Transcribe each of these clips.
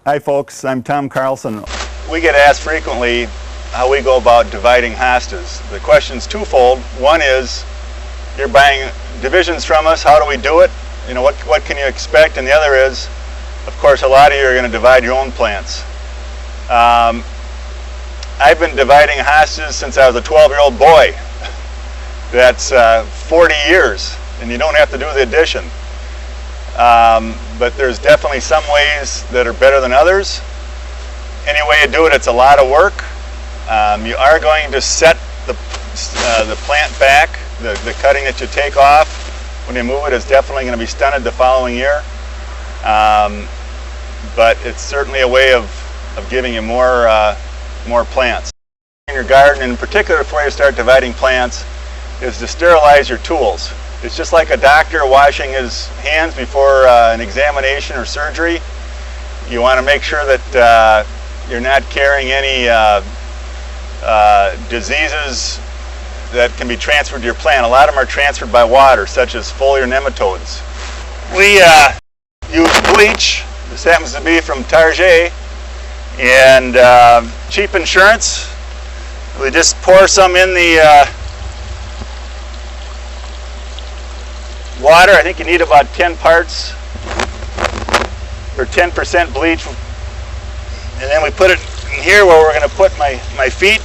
Hi folks, I'm Tom Carlson. We get asked frequently how we go about dividing hostas. The question's twofold. One is, you're buying divisions from us, how do we do it? You know, what can you expect? And the other is, of course, a lot of you are going to divide your own plants. I've been dividing hostas since I was a 12-year-old boy. That's 40 years, and you don't have to do the addition. But there's definitely some ways that are better than others. Any way you do it, it's a lot of work. You are going to set the plant back. The cutting that you take off when you move it is definitely going to be stunted the following year. But it's certainly a way of giving you more plants. In your garden, in particular before you start dividing plants, is to sterilize your tools. It's just like a doctor washing his hands before an examination or surgery. You want to make sure that you're not carrying any diseases that can be transferred to your plant. A lot of them are transferred by water, such as foliar nematodes. We use bleach. This happens to be from Target, and cheap insurance. We just pour some in the water. I think you need about 10 parts or 10% bleach, and then we put it in here where we're going to put my feet.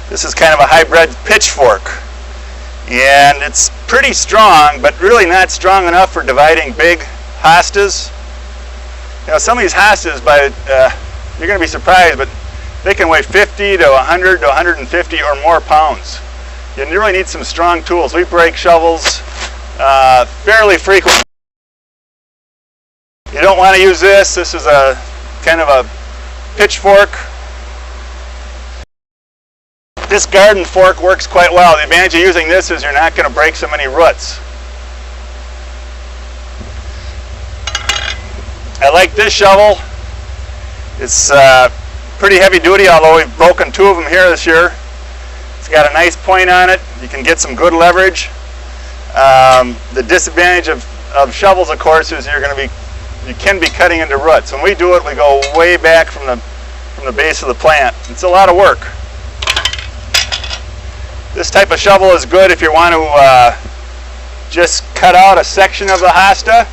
This is kind of a hybrid pitchfork, and it's pretty strong, but really not strong enough for dividing big hostas. You know, some of these hostas, you're going to be surprised, but they can weigh 50 to 100 to 150 or more pounds. You really need some strong tools. We break shovels fairly frequently. You don't want to use this. This is a kind of a pitchfork. This garden fork works quite well. The advantage of using this is you're not going to break so many roots. I like this shovel. It's pretty heavy duty, although we've broken 2 of them here this year. It's got a nice point on it. You can get some good leverage. The disadvantage of shovels, of course, is you can be cutting into roots. When we do it, we go way back from the base of the plant. It's a lot of work. This type of shovel is good if you want to just cut out a section of the hosta.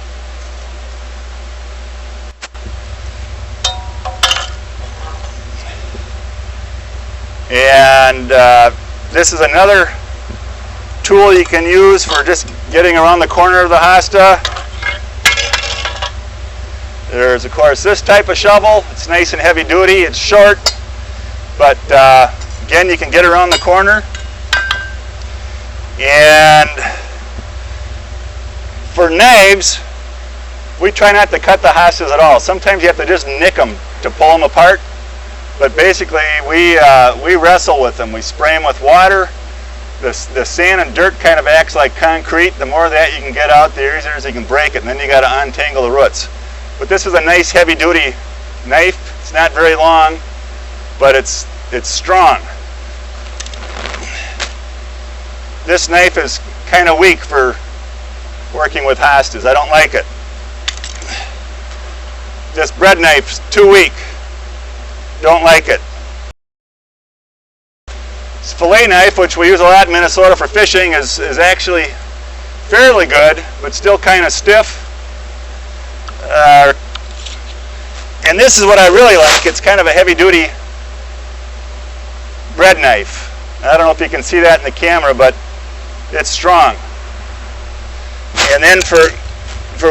And this is another tool you can use for just getting around the corner of the hosta. There's, of course, this type of shovel. It's nice and heavy duty. It's short, but again, you can get around the corner. And for knives, we try not to cut the hostas at all. Sometimes you have to just nick them to pull them apart. But basically, we wrestle with them. We spray them with water. The sand and dirt kind of acts like concrete. The more of that you can get out, the easier it is you can break it. And then you got to untangle the roots. But this is a nice heavy-duty knife. It's not very long, but it's strong. This knife is kind of weak for working with hostas. I don't like it. This bread knife's too weak. Don't like it. This fillet knife, which we use a lot in Minnesota for fishing, is actually fairly good, but still kind of stiff. And this is what I really like. It's kind of a heavy-duty bread knife. I don't know if you can see that in the camera, but it's strong. And then for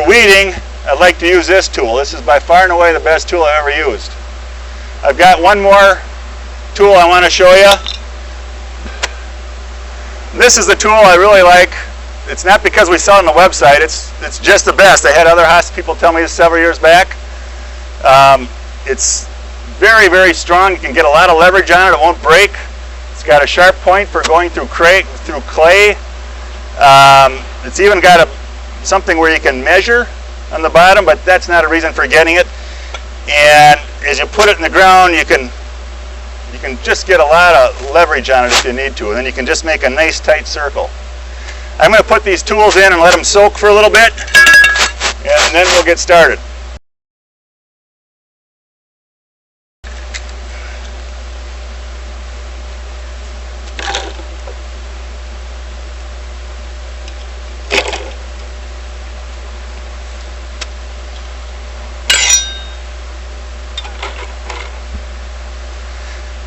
weeding, I like to use this tool. This is by far and away the best tool I've ever used. I've got one more tool I want to show you. This is the tool I really like. It's not because we sell it on the website. It's just the best. I had other hosta people tell me this several years back. It's very, very strong. You can get a lot of leverage on it. It won't break. It's got a sharp point for going through clay. It's even got something where you can measure on the bottom, but that's not a reason for getting it. And as you put it in the ground, you can just get a lot of leverage on it if you need to, and then you can just make a nice tight circle. I'm going to put these tools in and let them soak for a little bit. and then we'll get started.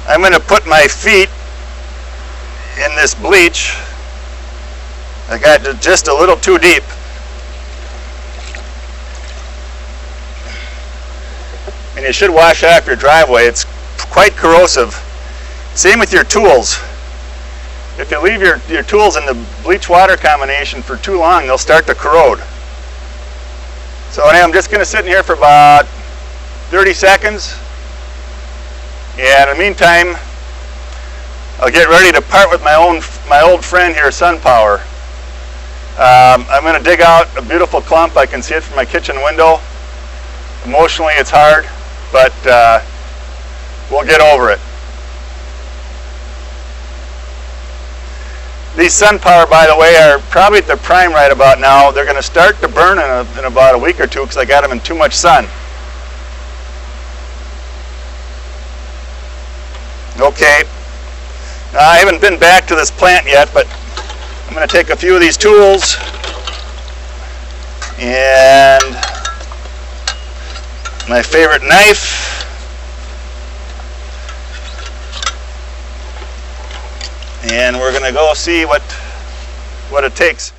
I'm going to put my feet in this bleach. I got it just a little too deep. And you should wash off your driveway. It's quite corrosive. Same with your tools. If you leave your tools in the bleach water combination for too long, they'll start to corrode. So anyway, I'm just going to sit in here for about 30 seconds. And in the meantime, I'll get ready to part with my old friend here, SunPower. I'm going to dig out a beautiful clump. I can see it from my kitchen window. Emotionally, it's hard, but we'll get over it. These SunPower, by the way, are probably at their prime right about now. They're going to start to burn in about a week or two because I got them in too much sun. Okay, I haven't been back to this plant yet, but I'm going to take a few of these tools and my favorite knife, and we're going to go see what it takes.